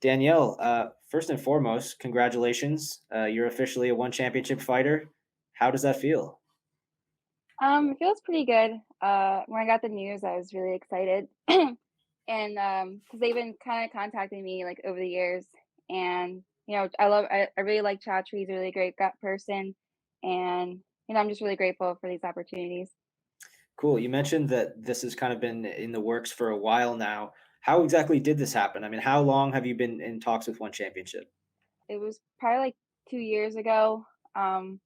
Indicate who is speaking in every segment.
Speaker 1: Danielle, first and foremost, congratulations. You're officially a one championship fighter. How does that feel?
Speaker 2: It feels pretty good. When I got the news, I was really excited. And because they've been kind of contacting me like over the years, and I really like Chatri. He's a really great gut person, and I'm just really grateful for these opportunities.
Speaker 1: Cool. You mentioned that this has kind of been in the works for a while now. How exactly did this happen? I mean, how long have you been in talks with one championship?
Speaker 2: It was probably like 2 years ago. Um,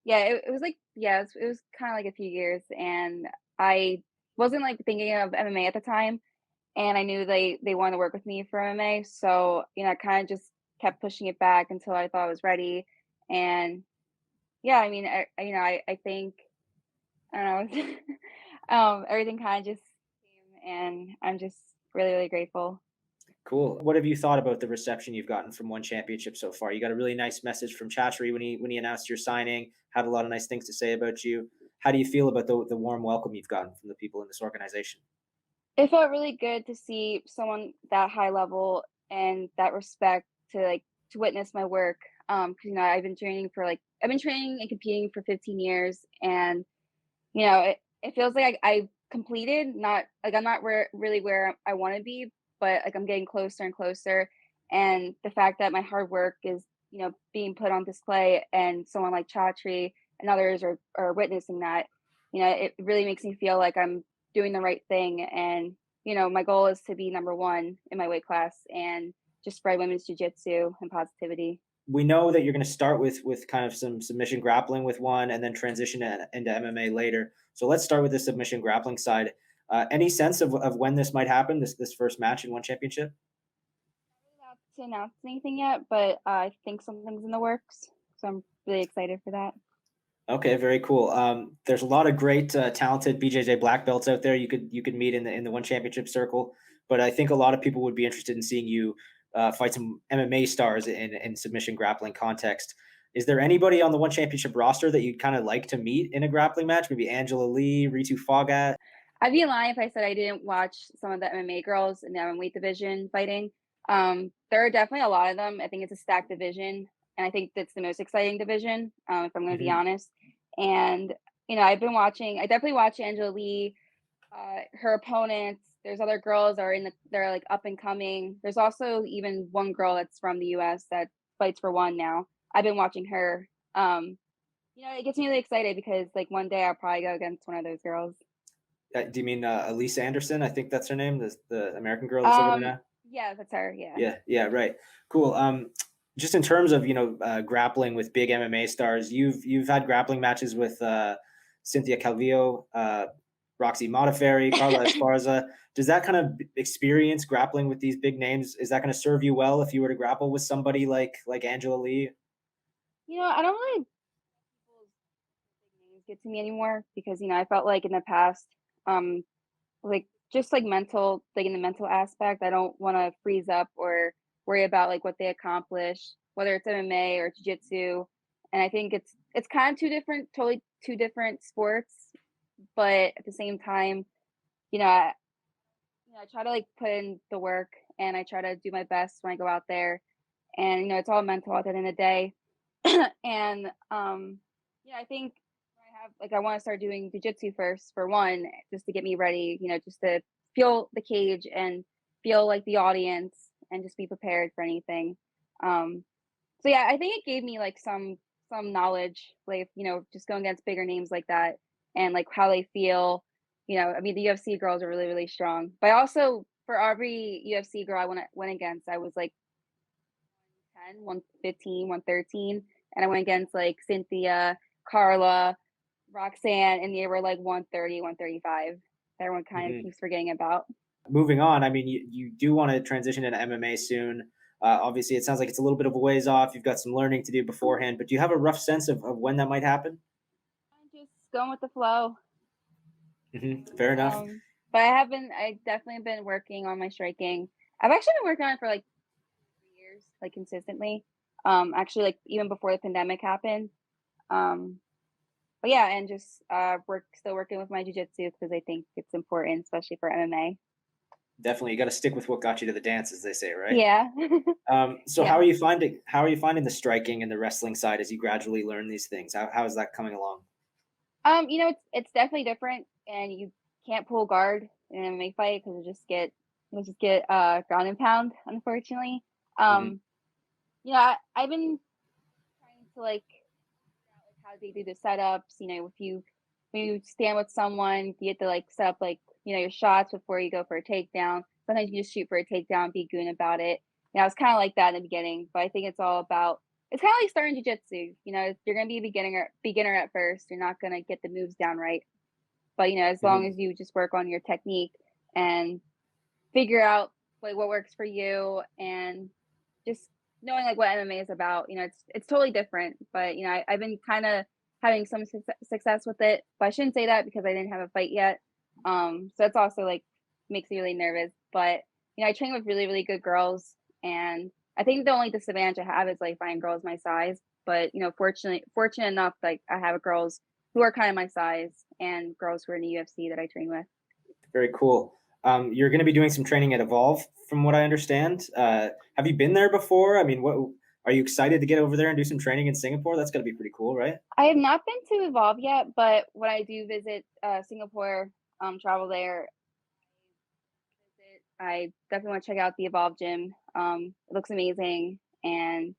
Speaker 2: yeah, it was like it was kind of like a few years, and I wasn't like thinking of MMA at the time, and I knew they wanted to work with me for MMA, so, I kinda just kept pushing it back until I thought I was ready, and yeah, I mean, I think I don't know, everything kinda just came, and I'm just really, really grateful.
Speaker 1: Cool. What have you thought about the reception you've gotten from one championship so far? You got a really nice message from Chatri when he announced your signing. Had a lot of nice things to say about you. How do you feel about the warm welcome you've gotten from the people in this organization?
Speaker 2: It felt really good to see someone that high level and that respect to witness my work. 'Cause, I've been training and competing for 15 years, and it feels like I've completed, not like I'm not really where I want to be, but like I'm getting closer and closer. And the fact that my hard work is, being put on display, and someone like Chatri and others are witnessing that, it really makes me feel like I'm doing the right thing. And, my goal is to be number one in my weight class and just spread women's jujitsu and positivity.
Speaker 1: We know that you're going to start with kind of some submission grappling with one, and then transition into MMA later. So let's start with the submission grappling side. Any sense of when this might happen? This first match in one championship.
Speaker 2: Not to announce anything yet, but I think something's in the works. So I'm really excited for that.
Speaker 1: Okay, very cool. There's a lot of great, talented BJJ black belts out there. You could meet in the one championship circle, but I think a lot of people would be interested in seeing you fight some MMA stars in submission grappling context. Is there anybody on the one championship roster that you'd kind of like to meet in a grappling match? Maybe Angela Lee, Ritu Fogat.
Speaker 2: I'd be lying if I said I didn't watch some of the MMA girls in the weight division fighting. There are definitely a lot of them. I think it's a stacked division, and I think that's the most exciting division, if I'm going to be
Speaker 1: Hmm.
Speaker 2: honest. And I definitely watch Angela Lee, her opponents. There's other girls they're like up and coming. There's also even one girl that's from the U.S. that fights for one now. I've been watching her. It gets me really excited because like one day I'll probably go against one of those girls.
Speaker 1: Do you mean Elise Anderson? I think that's her name. The American girl that's over there
Speaker 2: Um,
Speaker 1: now.
Speaker 2: yeah, that's her, yeah.
Speaker 1: Yeah, yeah, right. Cool. Just in terms of grappling with big MMA stars, you've had grappling matches with Cynthia Calvillo, Roxy Modafferi, Carla Esparza. Does that kind of experience grappling with these big names, is that going to serve you well if you were to grapple with somebody like Angela Lee?
Speaker 2: I don't really people's big names get to me anymore because, I felt like in the past, um, like just like in the mental aspect, I don't want to freeze up or worry about like what they accomplish, whether it's MMA or jiu-jitsu. And I think it's kind of totally two different sports, but at the same time, you know, I, I try to like put in the work, and I try to do my best when I go out there. And it's all mental at the end of the day. And I think I want to start doing jujitsu first for one, just to get me ready, just to feel the cage and feel like the audience and just be prepared for anything. Um, so yeah, I think it gave me like some knowledge, like just going against bigger names like that and like how they feel. I mean, the UFC girls are really really strong, but also for every UFC girl I went against, I was like 110, 115, 113, and I went against like Cynthia, Carla, Roxanne, and they were like 130, 135. That everyone kind of
Speaker 1: Hmm.
Speaker 2: keeps forgetting about.
Speaker 1: Moving on, I mean, you do want to transition into MMA soon. Obviously, it sounds like it's a little bit of a ways off. You've got some learning to do beforehand, but do you have a rough sense of when that might happen?
Speaker 2: I'm just going with the flow.
Speaker 1: Fair enough.
Speaker 2: But I definitely been working on my striking. I've actually been working on it for like 3 years, like consistently. Actually, like even before the pandemic happened. Um, but yeah, and just still working with my jujitsu because I think it's important, especially for MMA.
Speaker 1: Definitely, you got to stick with what got you to the dance, as they say, right?
Speaker 2: Yeah.
Speaker 1: So
Speaker 2: Yeah.
Speaker 1: how are you finding the striking and the wrestling side as you gradually learn these things? How is that coming along?
Speaker 2: It's definitely different, and you can't pull guard in an MMA fight because you'll just get ground and pound, unfortunately.
Speaker 1: Hmm.
Speaker 2: Um, I've been trying to like figure out like how they do the setups. If you when you stand with someone, you have to like set up like your shots before you go for a takedown. Sometimes you just shoot for a takedown, be goon about it. It's kind of like that in the beginning, but I think it's all about. It's kind of like starting jujitsu. You're gonna be a beginner at first. You're not gonna get the moves down right, but as long
Speaker 1: Hmm.
Speaker 2: as you just work on your technique and figure out like what works for you and just knowing like what MMA is about, it's totally different. But I've been kind of having some success with it. But I shouldn't say that because I didn't have a fight yet. So that's also like makes me really nervous. But I train with really really good girls, and I think the only disadvantage I have is like finding girls my size. But fortunate enough, like I have girls who are kind of my size and girls who are in the UFC that I train with.
Speaker 1: Very cool. You're going to be doing some training at Evolve, from what I understand. Have you been there before? I mean, what are you excited to get over there and do some training in Singapore? That's got to be pretty cool, right?
Speaker 2: I have not been to Evolve yet, but when I do visit Singapore, travel there, I definitely want to check out the Evolve gym. It looks amazing, and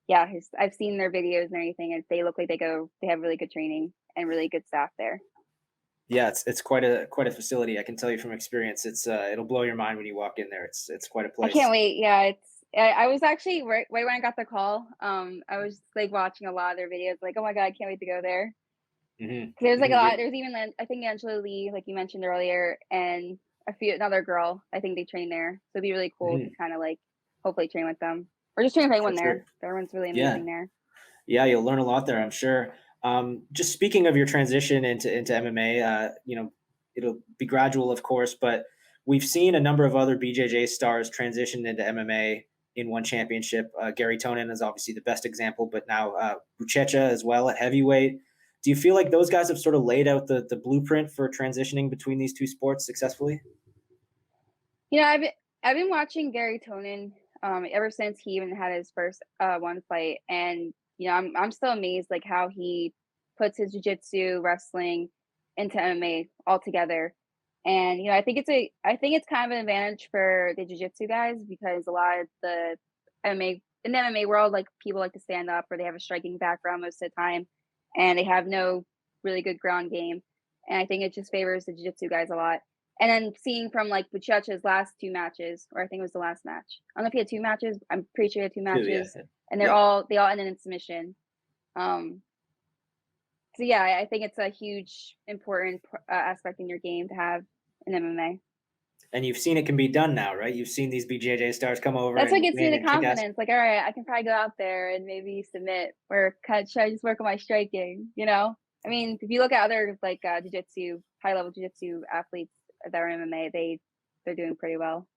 Speaker 2: yeah, I've seen their videos and everything, and they look like they have really good training and really good staff there.
Speaker 1: Yeah, it's quite a facility. I can tell you from experience. It'll blow your mind when you walk in there. It's quite a
Speaker 2: I can't
Speaker 1: place.
Speaker 2: wait. Yeah, I was actually right when I got the call. I was like watching a lot of their videos, like, oh my god, I can't wait to go there.
Speaker 1: Hmm.
Speaker 2: 'Cause there's like a
Speaker 1: Hmm.
Speaker 2: lot. There's even I think Angela Lee, like you mentioned earlier, and another girl. I think they train there, so it'd be really cool to
Speaker 1: Hmm.
Speaker 2: kind of like hopefully train with them or just train with
Speaker 1: For
Speaker 2: anyone
Speaker 1: sure.
Speaker 2: there. Everyone's really
Speaker 1: Yeah.
Speaker 2: amazing there.
Speaker 1: Yeah, you'll learn a lot there, I'm sure. Just speaking of your transition into MMA, it'll be gradual, of course, but we've seen a number of other BJJ stars transition into MMA in one championship. Gary Tonin is obviously the best example, but now Buchecha as well at heavyweight. Do you feel like those guys have sort of laid out the blueprint for transitioning between these two sports successfully?
Speaker 2: You know, I've been, I've been watching Gary Tonin ever since he even had his first one fight, and I'm still amazed like how he puts his jiu-jitsu, wrestling into MMA all together. And I think it's kind of an advantage for the jiu-jitsu guys because a lot of the MMA in the MMA world, like people like to stand up or they have a striking background most of the time, and they have no really good ground game. And I think it just favors the jiu-jitsu guys a lot. And then seeing from like Buchecha's last two matches, or I think it was the last match. I don't know if he had two matches. I'm pretty sure he had two
Speaker 1: Too, yeah.
Speaker 2: matches, and
Speaker 1: Yeah.
Speaker 2: they all ended in submission. Um, so yeah, I think it's a huge important aspect in your game to have in MMA.
Speaker 1: And you've seen it can be done now, right? You've seen these BJJ stars come over
Speaker 2: That's what
Speaker 1: and
Speaker 2: gets me
Speaker 1: win
Speaker 2: the
Speaker 1: and kick ass.
Speaker 2: confidence. Like, all right, I can probably go out there and maybe submit, or should I just work on my striking? I mean, if you look at other like jiu-jitsu, high level jiu-jitsu athletes that are in MMA, they're doing pretty well.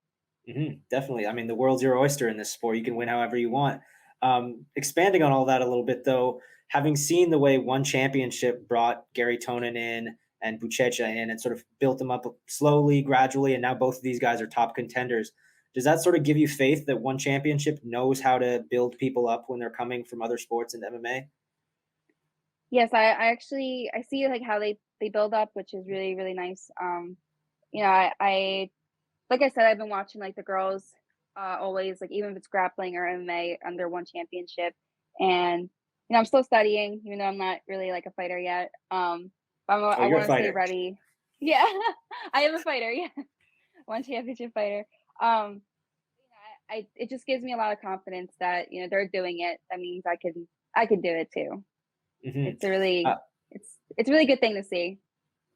Speaker 1: Definitely. I mean, the world's your oyster in this sport. You can win however you want. Expanding on all that a little bit, though, having seen the way one championship brought Gary Tonin in and Buchecha in and sort of built them up slowly, gradually, and now both of these guys are top contenders. Does that sort of give you faith that one championship knows how to build people up when they're coming from other sports into MMA?
Speaker 2: Yes, I actually I see like how they build up, which is really really nice. I like I said, I've been watching like the girls always like even if it's grappling or MMA under one championship, and I'm still studying, even though I'm not really like a fighter yet. But
Speaker 1: Oh,
Speaker 2: I
Speaker 1: you're a
Speaker 2: want to stay
Speaker 1: fighter.
Speaker 2: ready. Yeah, I am a fighter. Yeah, one championship fighter. Um, I it just gives me a lot of confidence that they're doing it. That means I can do it too.
Speaker 1: Hmm.
Speaker 2: It's a really it's a really good thing to see.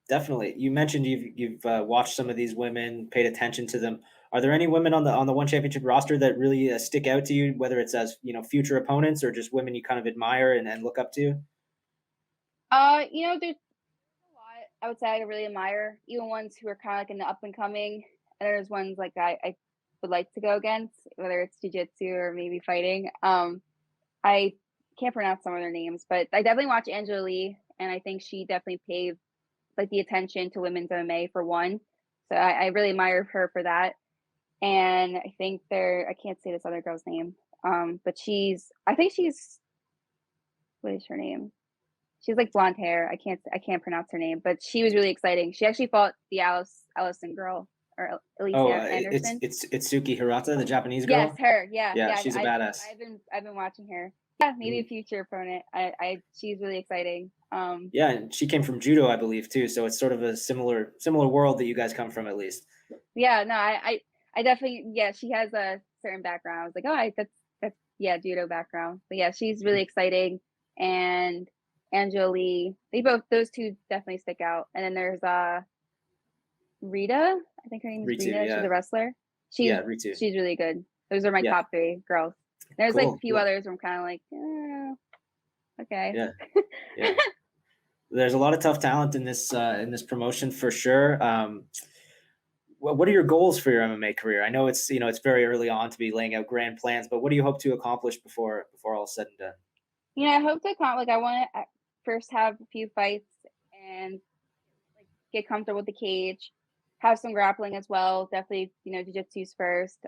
Speaker 1: Definitely. You mentioned you've watched some of these women, paid attention to them. Are there any women on the one championship roster that really stick out to you, whether it's as future opponents or just women you kind of admire and look up to?
Speaker 2: There's a lot I would say I really admire, even ones who are kind of like in the up and coming. And there's ones like I would like to go against, whether it's jujitsu or maybe fighting. I can't pronounce some of their names, but I definitely watch Angela Lee, and I think she definitely paved like the attention to women's MMA for one. So I really admire her for that. And I think I can't say this other girl's name, but I think she's, what is her name? She's like blonde hair. I can't pronounce her name, but she was really exciting. She actually fought the Allison girl, or
Speaker 1: Oh,
Speaker 2: Alicia
Speaker 1: it's
Speaker 2: Anderson.
Speaker 1: Suki Hirata, the Japanese
Speaker 2: Yes,
Speaker 1: girl.
Speaker 2: her. Yeah,
Speaker 1: Yeah,
Speaker 2: yeah.
Speaker 1: she's a badass.
Speaker 2: I've been watching her. Yeah, maybe a
Speaker 1: Mhm.
Speaker 2: future opponent. She's really exciting.
Speaker 1: Yeah, and she came from judo, I believe, too. So it's sort of a similar world that you guys come from, at least.
Speaker 2: Yeah, no, I definitely, yeah, she has a certain background. I was like, oh, that's yeah, judo background. But yeah, she's really
Speaker 1: Mhm.
Speaker 2: exciting. And Angela Lee, those two definitely stick out. And then there's Rita. I think her name is
Speaker 1: Ritu,
Speaker 2: Rita. She's a
Speaker 1: yeah,
Speaker 2: wrestler.
Speaker 1: yeah, Ritu,
Speaker 2: She's really good. Those are my
Speaker 1: yeah,
Speaker 2: top three girls. There's like a
Speaker 1: cool,
Speaker 2: few
Speaker 1: cool,
Speaker 2: others where I'm kind of like, okay.
Speaker 1: yeah, yeah. There's a lot of tough talent in this promotion for sure. What are your goals for your MMA career? I know it's very early on to be laying out grand plans, but what do you hope to accomplish before all is said and done?
Speaker 2: Yeah, I hope to like I want to first have a few fights and like get comfortable with the cage, have some grappling as well. Definitely, jujitsu's first,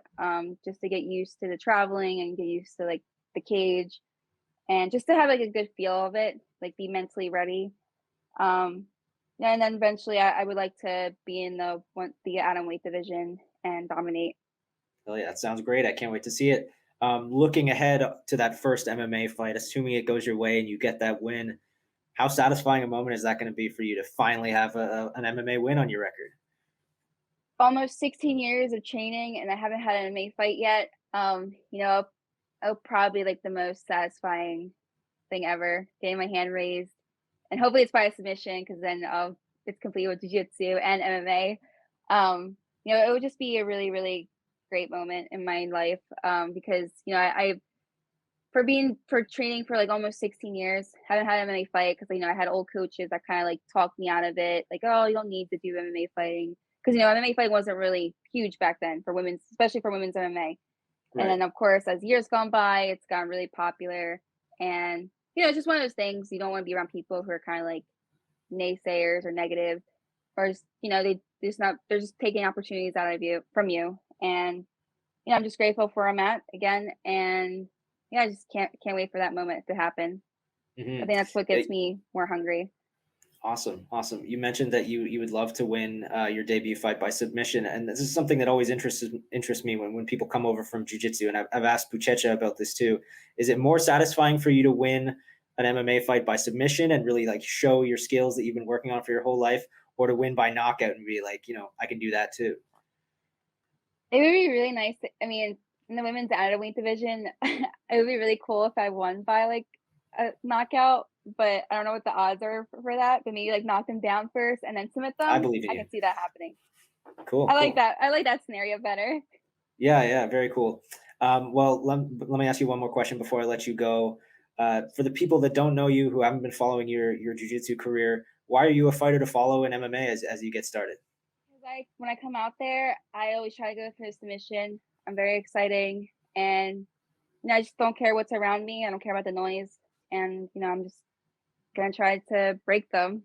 Speaker 2: just to get used to the traveling and get used to like the cage, and just to have like a good feel of it, like be mentally ready. Um, yeah, and then eventually, I would like to be in the atom weight division and dominate.
Speaker 1: Oh yeah, that sounds great. I can't wait to see it. Looking ahead to that first MMA fight, assuming it goes your way and you get that win, how satisfying a moment is that going to be for you to finally have an MMA win on your record?
Speaker 2: Almost 16 years of training, and I haven't had an MMA fight yet. Probably like the most satisfying thing ever, getting my hand raised, and hopefully it's by a submission because then it's complete with jiu-jitsu and MMA. It would just be a really, really great moment in my life, because I for training for like almost 16 years, haven't had an MMA fight because I had old coaches that kind of like talked me out of it, like, oh, you don't need to do MMA fighting because MMA fighting wasn't really huge back then for women's, especially for women's MMA. And
Speaker 1: Right.
Speaker 2: then, of course, as years gone by, it's gotten really popular. And, it's just one of those things. You don't want to be around people who are kind of like naysayers or negative, or just, they're just taking opportunities out of you, from you. And, I'm just grateful for where I'm at again. And yeah, I just can't wait for that moment to happen. I
Speaker 1: Hmm.
Speaker 2: think that's what gets me more hungry.
Speaker 1: Awesome, awesome. You mentioned that you would love to win your debut fight by submission, and this is something that always interests me when people come over from jujitsu. And I've asked Buchecha about this too. Is it more satisfying for you to win an MMA fight by submission and really like show your skills that you've been working on for your whole life, or to win by knockout and be like, I can do that too?
Speaker 2: It would be really nice. I mean, in the women's atomweight division, it would be really cool if I won by like a knockout, but I don't know what the odds are for that. But maybe like knock them down first and then submit
Speaker 1: I
Speaker 2: them.
Speaker 1: believe in
Speaker 2: I
Speaker 1: you.
Speaker 2: can see that happening.
Speaker 1: Cool,
Speaker 2: I like
Speaker 1: cool.
Speaker 2: that. I like that scenario better.
Speaker 1: Yeah, yeah, very cool. Well, let me ask you one more question before I let you go. For the people that don't know you, who haven't been following your jujitsu career, why are you a fighter to follow in MMA as you get started?
Speaker 2: Because when I come out there, I always try to go for a submission. I'm very exciting, and I just don't care what's around me. I don't care about the noise, and I'm just gonna try to break them.